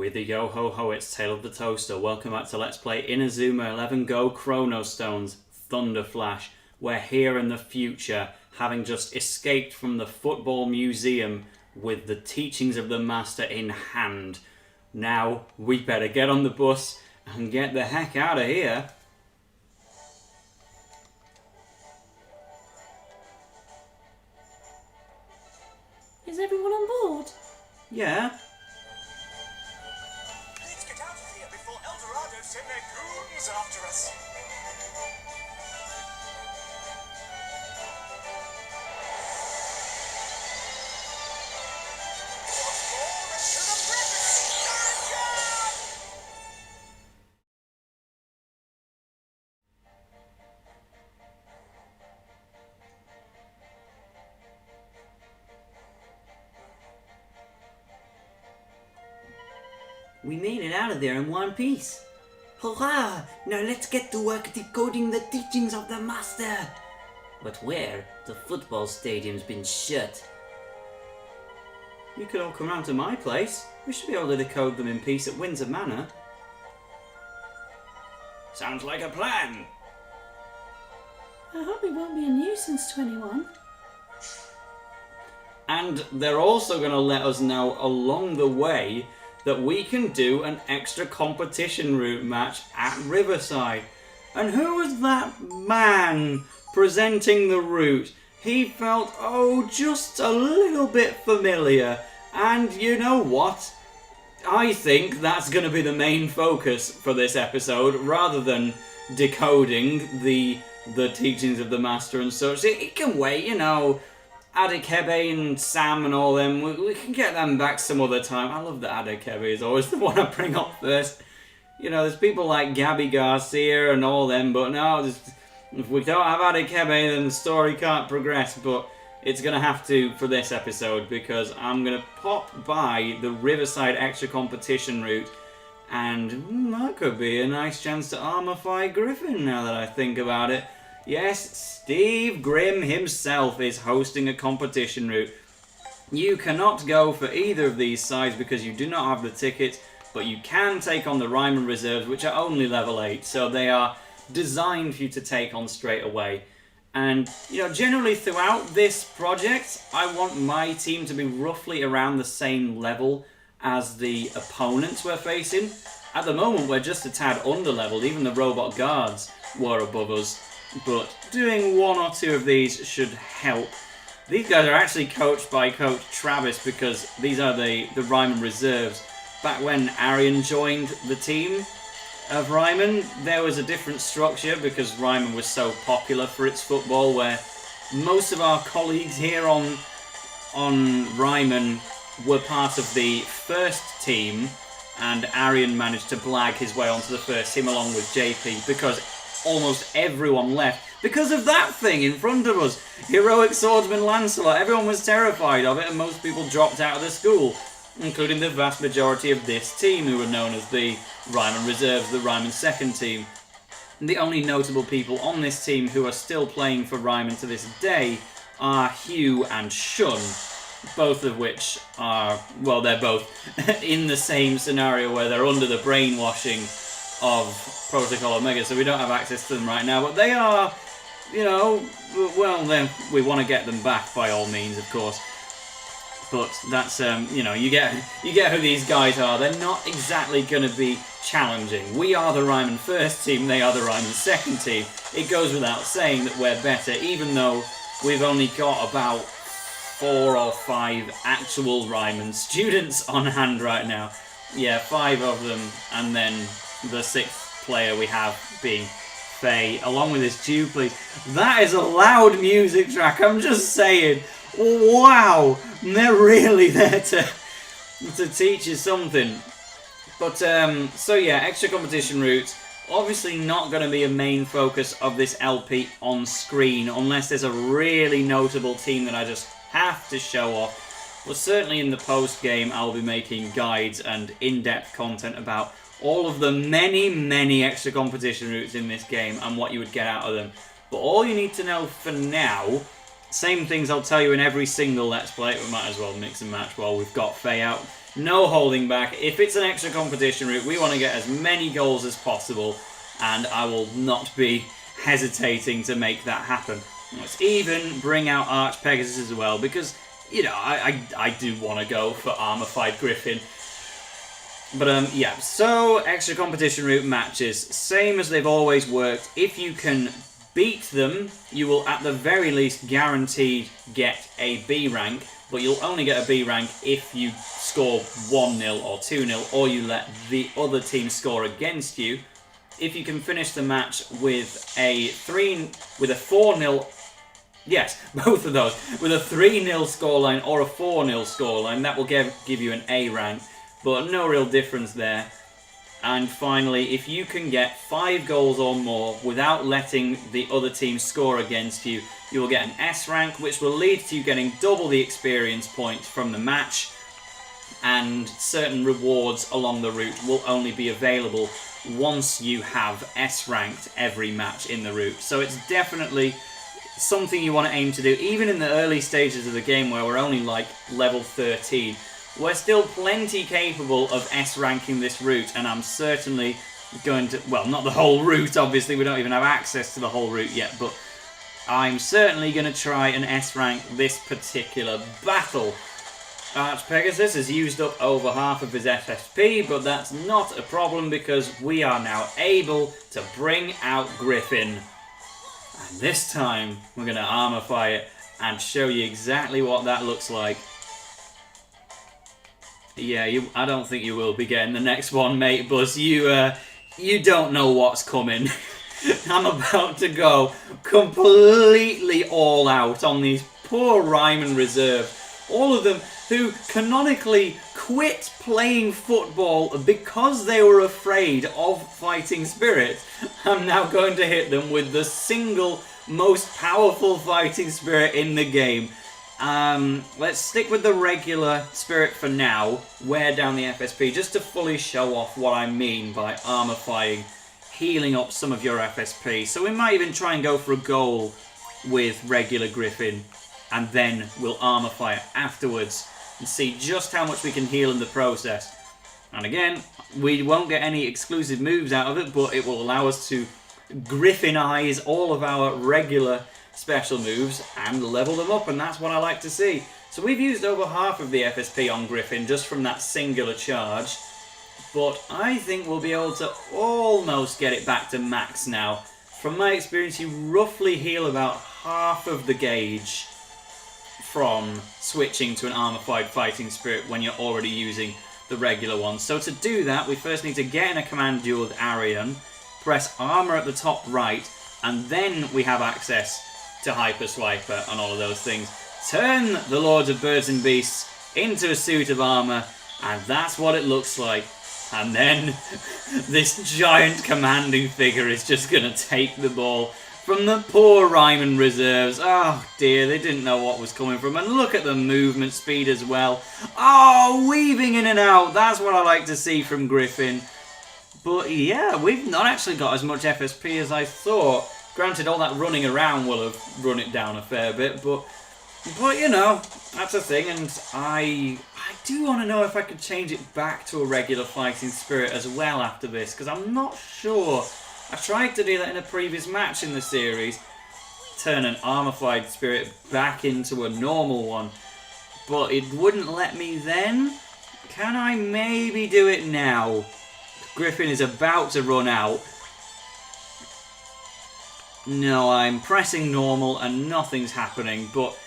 With a yo-ho-ho, it's Tale of the Toaster. Welcome back to Let's Play Inazuma 11 Go Chrono Stones Thunderflash. We're here in the future, having just escaped from the football museum with the teachings of the master in hand. Now, we better get on the bus and get the heck out of here. Is everyone on board? Yeah. Let's get out of here before Eldorado send their goons after us. Once more into the breakfast. We made it out of there in one piece. Hurrah! Now let's get to work decoding the teachings of the master. But where? The football stadium's been shut. You could all come round to my place. We should be able to decode them in peace at Windsor Manor. Sounds like a plan. I hope it won't be a nuisance to anyone. And they're also going to let us know along the way that we can do an extra competition route match at Riverside. And who was that man presenting the route? He felt, just a little bit familiar. And you know what? I think that's going to be the main focus for this episode, rather than decoding the teachings of the master and such. It can wait, you know. Adekebe and Sam and all them, we can get them back some other time. I love that Adekebe is always the one I bring up first. You know, there's people like Gabby Garcia and all them, but no, if we don't have Adekebe, then the story can't progress. But it's going to have to for this episode, because I'm going to pop by the Riverside Extra Competition route, and that could be a nice chance to Armourfy Griffin now that I think about it. Yes, Steve Grimm himself is hosting a competition route. You cannot go for either of these sides because you do not have the ticket, but you can take on the Raimon Reserves, which are only level 8, so they are designed for you to take on straight away. And, you know, generally throughout this project, I want my team to be roughly around the same level as the opponents we're facing. At the moment, we're just a tad under-leveled. Even the robot guards were above us. But doing one or two of these should help. These guys are actually coached by Coach Travis, because these are the Raimon Reserves. Back when Arian joined the team of Raimon, there was a different structure because Raimon was so popular for its football, where most of our colleagues here on Raimon were part of the first team, and Arian managed to blag his way onto the first team along with JP, because almost everyone left because of that thing in front of us. Heroic Swordsman Lancelot. Everyone was terrified of it, and most people dropped out of the school, including the vast majority of this team, who were known as the Raimon Reserves, the Raimon second team. And the only notable people on this team who are still playing for Raimon to this day are Hugh and Shun, both of which are, well, they're both in the same scenario where they're under the brainwashing of Protocol Omega, so we don't have access to them right now, but they are, you know, well, then we want to get them back by all means, of course. But that's, you know, you get who these guys are. They're not exactly going to be challenging. We are the Raimon first team, they are the Raimon second team. It goes without saying that we're better, even though we've only got about 4 or 5 actual Raimon students on hand right now. Yeah, 5 of them, and then the 6th player we have being Faye, along with his duplicate. That is a loud music track, I'm just saying. Wow, they're really there to teach you something. But, so yeah, extra competition routes. Obviously not going to be a main focus of this LP on screen, unless there's a really notable team that I just have to show off. But certainly in the post-game, I'll be making guides and in-depth content about all of the many extra competition routes in this game and what you would get out of them. But all you need to know for now, same things I'll tell you in every single Let's Play, we might as well mix and match while we've got Faye out, No holding back. If it's an extra competition route, we want to get as many goals as possible, and I will not be hesitating to make that happen. Let's even bring out Arch Pegasus as well, because, you know, I do want to go for Armourfied Griffin. But, yeah, so extra competition route matches, same as they've always worked. If you can beat them, you will at the very least guaranteed get a B rank, but you'll only get a B rank if you score 1-0 or 2-0, or you let the other team score against you. If you can finish the match with a 4-0, yes, both of those, with a 3-0 scoreline or a 4-0 scoreline, that will give you an A rank, but no real difference there. And finally, if you can get 5 goals or more without letting the other team score against you, you will get an S rank, which will lead to you getting double the experience points from the match, and certain rewards along the route will only be available once you have S ranked every match in the route. So it's definitely something you want to aim to do, even in the early stages of the game where we're only like level 13. We're still plenty capable of S ranking this route, and I'm certainly going to, well, not the whole route, obviously, we don't even have access to the whole route yet, but I'm certainly going to try and S rank this particular battle. Arch Pegasus has used up over half of his FSP, but that's not a problem because we are now able to bring out Griffin. And this time, we're going to Armourfy it and show you exactly what that looks like. Yeah, I don't think you will be getting the next one, mate, Buzz. You don't know what's coming. I'm about to go completely all out on these poor Raimon Reserves. All of them who canonically quit playing football because they were afraid of fighting spirits. I'm now going to hit them with the single most powerful fighting spirit in the game. Let's stick with the regular spirit for now, wear down the FSP, just to fully show off what I mean by Armourfying, healing up some of your FSP. So we might even try and go for a goal with regular Griffin, and then we'll Armourfy it afterwards and see just how much we can heal in the process. And again, we won't get any exclusive moves out of it, but it will allow us to Griffinize all of our regular special moves and level them up, and that's what I like to see. So we've used over half of the FSP on Griffin just from that singular charge, but I think we'll be able to almost get it back to max now. From my experience, you roughly heal about half of the gauge from switching to an Armourfied Fighting Spirit when you're already using the regular one. So to do that, we first need to get in a command duel with Arian, press armor at the top right, and then we have access to Hyper Swiper and all of those things. Turn the Lords of Birds and Beasts into a suit of armor, and that's what it looks like. And then this giant commanding figure is just going to take the ball from the poor Raimon Reserves. Oh dear, they didn't know what was coming from. And look at the movement speed as well. Oh, weaving in and out. That's what I like to see from Griffin. But yeah, we've not actually got as much FSP as I thought. Granted, all that running around will have run it down a fair bit, but you know, that's a thing, and I do want to know if I could change it back to a regular fighting spirit as well after this, because I'm not sure. I tried to do that in a previous match in the series, turn an Armourfied spirit back into a normal one, but it wouldn't let me then. Can I maybe do it now? Griffin is about to run out. No, I'm pressing normal and nothing's happening, but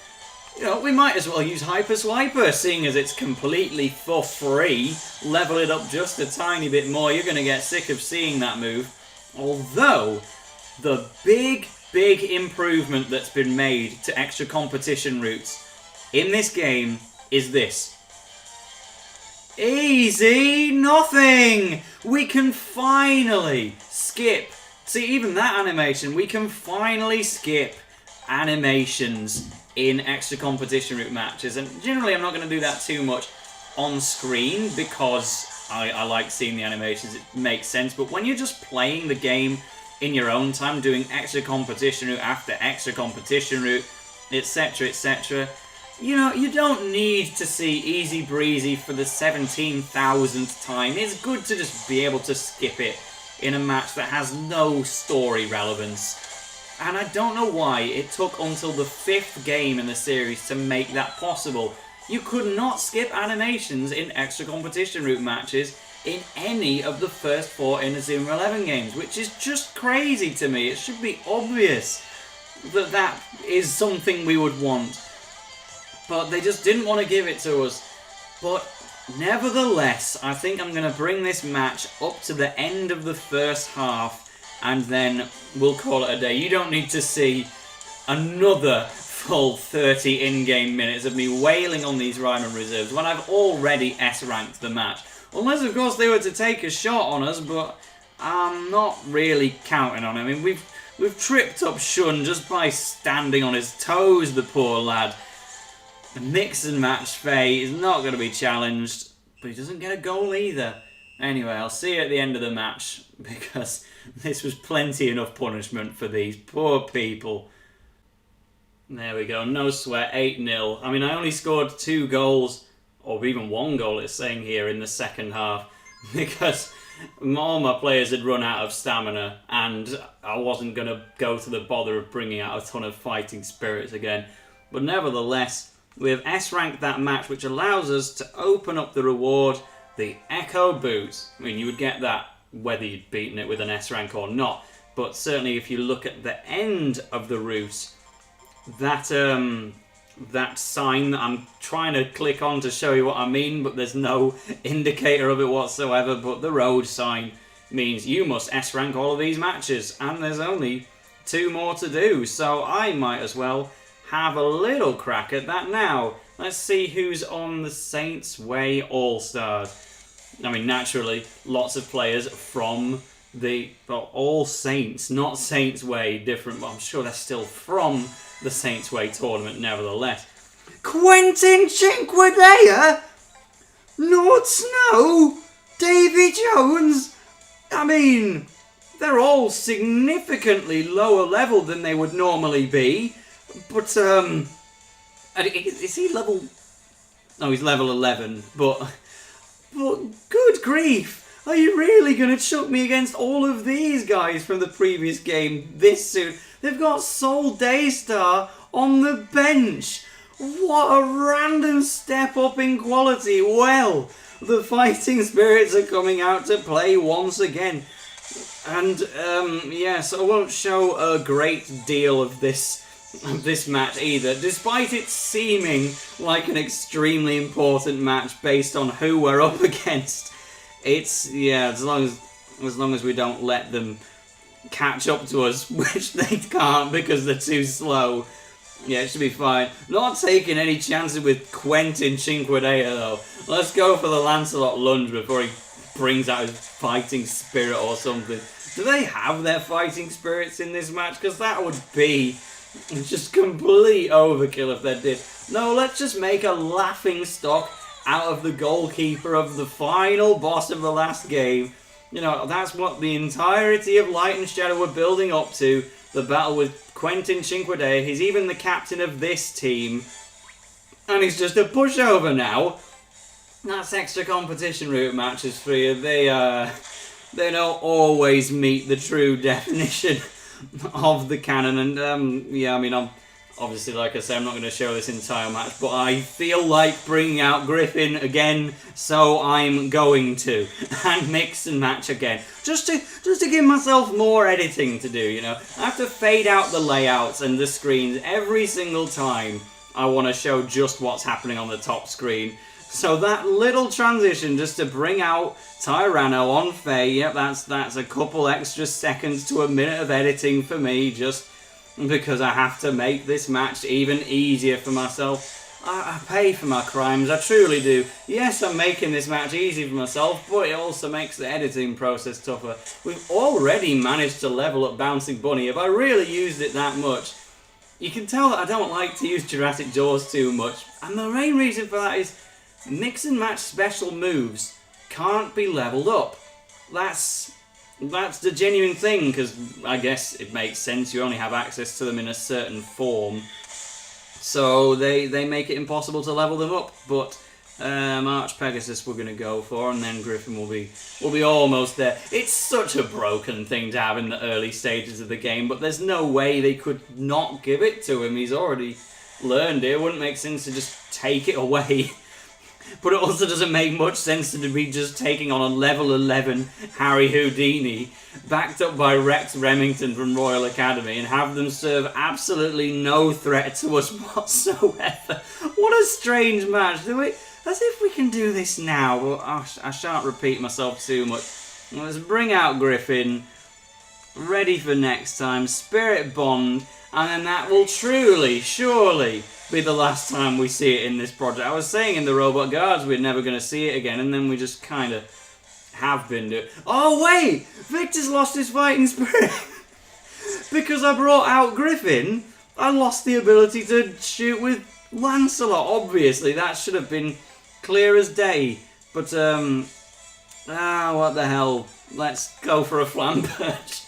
you know, we might as well use Hyper Swiper, seeing as it's completely for free. Level it up just a tiny bit more, you're going to get sick of seeing that move. Although, the big improvement that's been made to extra competition routes in this game is this. Easy nothing! We can finally skip. See, even that animation, we can finally skip animations in extra competition route matches. And generally I'm not going to do that too much on screen because I like seeing the animations, it makes sense. But when you're just playing the game in your own time, doing extra competition route after extra competition route, etc, etc, You know, you don't need to see Easy Breezy for the 17,000th time. It's good to just be able to skip it in a match that has no story relevance. And I don't know why it took until the 5th game in the series to make that possible. You could not skip animations in extra competition route matches in any of the first 4 Inazuma 11 games, which is just crazy to me. It should be obvious that that is something we would want. But they just didn't want to give it to us. But nevertheless, I think I'm going to bring this match up to the end of the first half, and then we'll call it a day. You don't need to see another full 30 in-game minutes of me wailing on these Raimon Reserves when I've already S-ranked the match. Unless, of course, they were to take a shot on us, but I'm not really counting on it. I mean, we've tripped up Shun just by standing on his toes, the poor lad. The mix and match Faye is not going to be challenged, but he doesn't get a goal either. Anyway, I'll see you at the end of the match, because this was plenty enough punishment for these poor people. There we go, no sweat, 8-0. I mean, I only scored 2 goals, or even 1 goal it's saying here, in the second half, because all my players had run out of stamina, and I wasn't going to go to the bother of bringing out a ton of fighting spirits again. But nevertheless, we have S-ranked that match, which allows us to open up the reward, the Echo Boot. I mean, you would get that whether you'd beaten it with an S-rank or not, but certainly if you look at the end of the route, that sign that I'm trying to click on to show you what I mean, but there's no indicator of it whatsoever, but the road sign means you must S-rank all of these matches, and there's only 2 more to do, so I might as well have a little crack at that now. Let's see who's on the Saints Way All-Stars. I mean, naturally, lots of players from the All Saints, not Saints Way, different, but I'm sure they're still from the Saints Way tournament nevertheless. Quentin Cinquedea? Lord Snow? Davy Jones? I mean, they're all significantly lower level than they would normally be. But, is he level... No, he's level 11, but good grief, are you really going to chuck me against all of these guys from the previous game this soon? They've got Soul Daystar on the bench. What a random step up in quality. Well, the fighting spirits are coming out to play once again. And, yes, I won't show a great deal of this match either, despite it seeming like an extremely important match based on who we're up against. It's, yeah, as long as we don't let them catch up to us, which they can't because they're too slow. Yeah, it should be fine. Not taking any chances with Quentin Cinquedea though. Let's go for the Lancelot lunge before he brings out his fighting spirit or something. Do they have their fighting spirits in this match? Because that would be just complete overkill if they did. No, let's just make a laughing stock out of the goalkeeper of the final boss of the last game. You know, that's what the entirety of Light and Shadow were building up to. The battle with Quentin Cinquedea. He's even the captain of this team. And he's just a pushover now. That's extra competition route matches for you. They don't always meet the true definition of the canon, and yeah, I mean, I'm obviously, like I say, I'm not going to show this entire match, but I feel like bringing out Griffin again, so I'm going to, and mix and match again, just to give myself more editing to do. You know, I have to fade out the layouts and the screens every single time I want to show just what's happening on the top screen. So that little transition just to bring out Tyranno on Faye, yep, that's a couple extra seconds to a minute of editing for me, just because I have to make this match even easier for myself. I pay for my crimes, I truly do. Yes, I'm making this match easy for myself, but it also makes the editing process tougher. We've already managed to level up Bouncing Bunny. If I really used it that much, you can tell that I don't like to use Jurassic Jaws too much, and the main reason for that is mix and match special moves can't be leveled up. That's the genuine thing, because I guess it makes sense, you only have access to them in a certain form. So they make it impossible to level them up, but Arch Pegasus we're going to go for, and then Griffin will be almost there. It's such a broken thing to have in the early stages of the game, but there's no way they could not give it to him. He's already learned it. It wouldn't make sense to just take it away. But it also doesn't make much sense to be just taking on a level 11 Harry Houdini, backed up by Rex Remington from Royal Academy, and have them serve absolutely no threat to us whatsoever. What a strange match. As if we can do this now, but I shan't repeat myself too much. Let's bring out Griffin, ready for next time, Spirit Bond, and then that will truly, surely be the last time we see it in this project. I was saying in the Robot Guards we're never going to see it again, and then we just kind of have been doing. Oh wait! Victor's lost his fighting spirit! Because I brought out Griffin, I lost the ability to shoot with Lancelot. Obviously, that should have been clear as day. But, what the hell. Let's go for a Flamberge.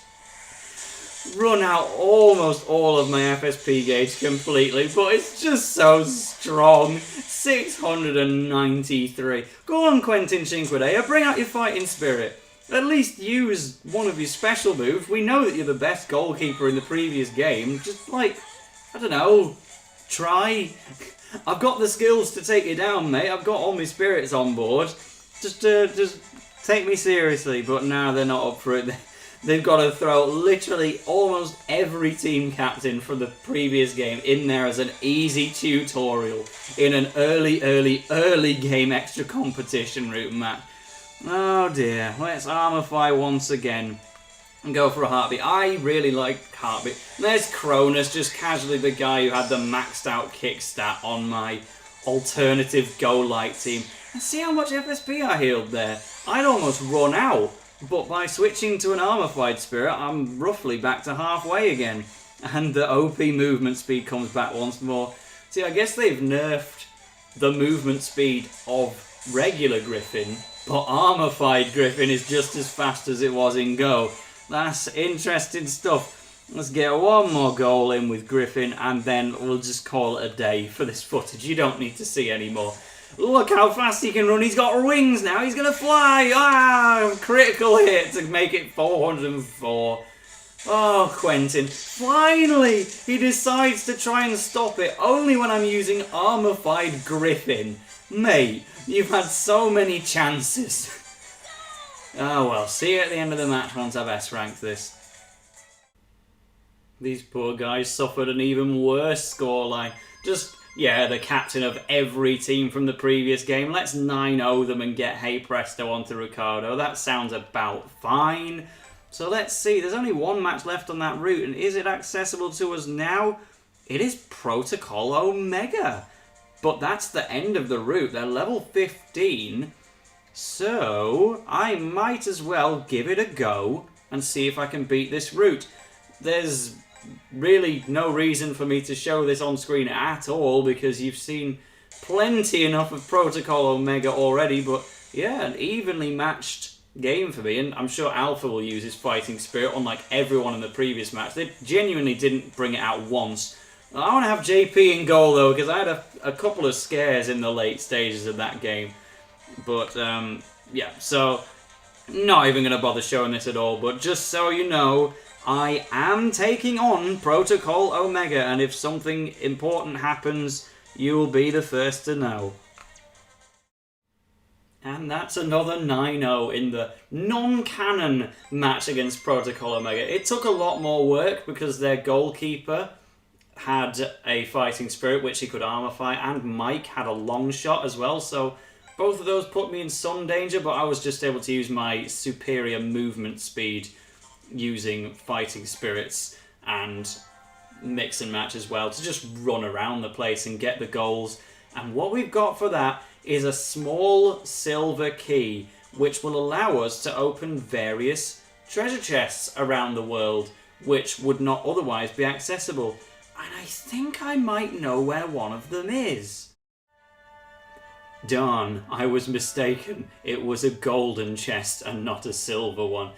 Run out almost all of my FSP gauge completely, but it's just so strong. 693. Go on, Quentin Cinquedea, bring out your fighting spirit. At least use one of your special moves. We know that you're the best goalkeeper in the previous game. Just, like, I don't know, try. I've got the skills to take you down, mate. I've got all my spirits on board. Just take me seriously. But now they're not up for it. They've got to throw literally almost every team captain from the previous game in there as an easy tutorial in an early game extra competition route match. Oh dear. Let's Armourfy once again and go for a Heartbeat. I really like Heartbeat. There's Cronus, just casually the guy who had the maxed out kick stat on my alternative Go Light team. And see how much FSP I healed there. I'd almost run out. But by switching to an Armourfied Spirit, I'm roughly back to halfway again. And the OP movement speed comes back once more. See, I guess they've nerfed the movement speed of regular Griffin, but Armourfied Griffin is just as fast as it was in Go. That's interesting stuff. Let's get one more goal in with Griffin, and then we'll just call it a day for this footage. You don't need to see any more. Look how fast he can run. He's got wings now. He's going to fly. Ah, critical hit to make it 404. Oh, Quentin. Finally, he decides to try and stop it. Only when I'm using Armourfied Griffin. Mate, you've had so many chances. Oh, well. See you at the end of the match once I've S-ranked this. These poor guys suffered an even worse scoreline. Yeah, the captain of every team from the previous game. Let's 9-0 them and get Hey Presto onto Ricardo. That sounds about fine. So let's see. There's only one match left on that route. And is it accessible to us now? It is Protocol Omega. But that's the end of the route. They're level 15. So I might as well give it a go and see if I can beat this route. There's really no reason for me to show this on screen at all because you've seen plenty enough of Protocol Omega already, but yeah, an evenly matched game for me, and I'm sure Alpha will use his fighting spirit unlike everyone in the previous match. They genuinely didn't bring it out once. I want to have JP in goal though because I had a couple of scares in the late stages of that game, but yeah, so not even going to bother showing this at all, but just so you know, I am taking on Protocol Omega, and if something important happens, you'll be the first to know. And that's another 9-0 in the non-canon match against Protocol Omega. It took a lot more work because their goalkeeper had a fighting spirit which he could Armourfy, and Mike had a long shot as well, so both of those put me in some danger, but I was just able to use my superior movement speed using fighting spirits and mix and match as well to just run around the place and get the goals. And what we've got for that is a small silver key which will allow us to open various treasure chests around the world which would not otherwise be accessible. And I think I might know where one of them is. Darn, I was mistaken. It was a golden chest and not a silver one.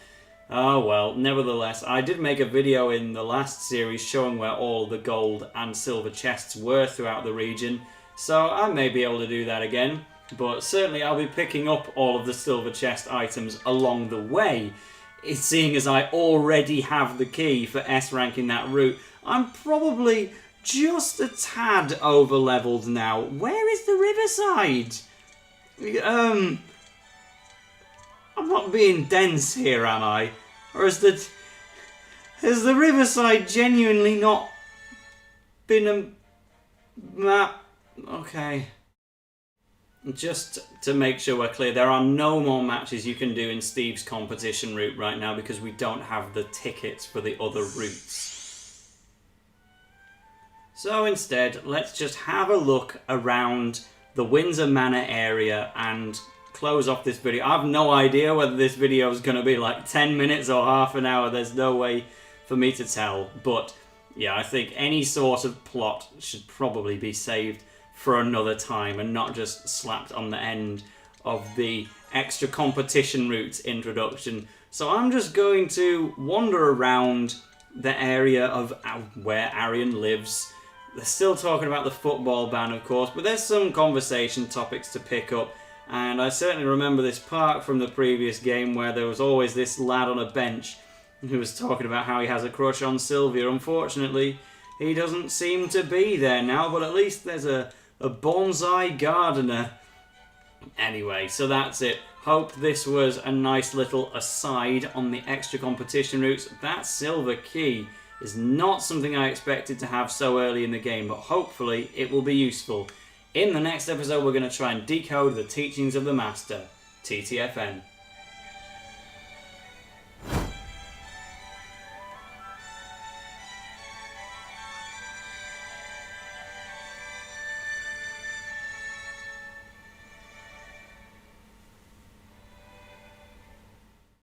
Oh well, nevertheless, I did make a video in the last series showing where all the gold and silver chests were throughout the region, so I may be able to do that again, but certainly I'll be picking up all of the silver chest items along the way. Seeing as I already have the key for S ranking that route, I'm probably just a tad over leveled now. Where is the riverside? I'm not being dense here, am I? Or has the riverside genuinely not been a map? Okay. Just to make sure we're clear, there are no more matches you can do in Steve's competition route right now because we don't have the tickets for the other routes. So instead, let's just have a look around the Windsor Manor area and close off this video. I have no idea whether this video is going to be like 10 minutes or half an hour. There's no way for me to tell. But yeah, I think any sort of plot should probably be saved for another time and not just slapped on the end of the extra competition routes introduction. So I'm just going to wander around the area of where Arian lives. They're still talking about the football ban, of course, but there's some conversation topics to pick up. And I certainly remember this park from the previous game where there was always this lad on a bench who was talking about how he has a crush on Sylvia. Unfortunately, he doesn't seem to be there now, but at least there's a bonsai gardener. Anyway, so that's it. Hope this was a nice little aside on the extra competition routes. That silver key is not something I expected to have so early in the game, but hopefully it will be useful. In the next episode, we're going to try and decode the teachings of the Master. TTFN.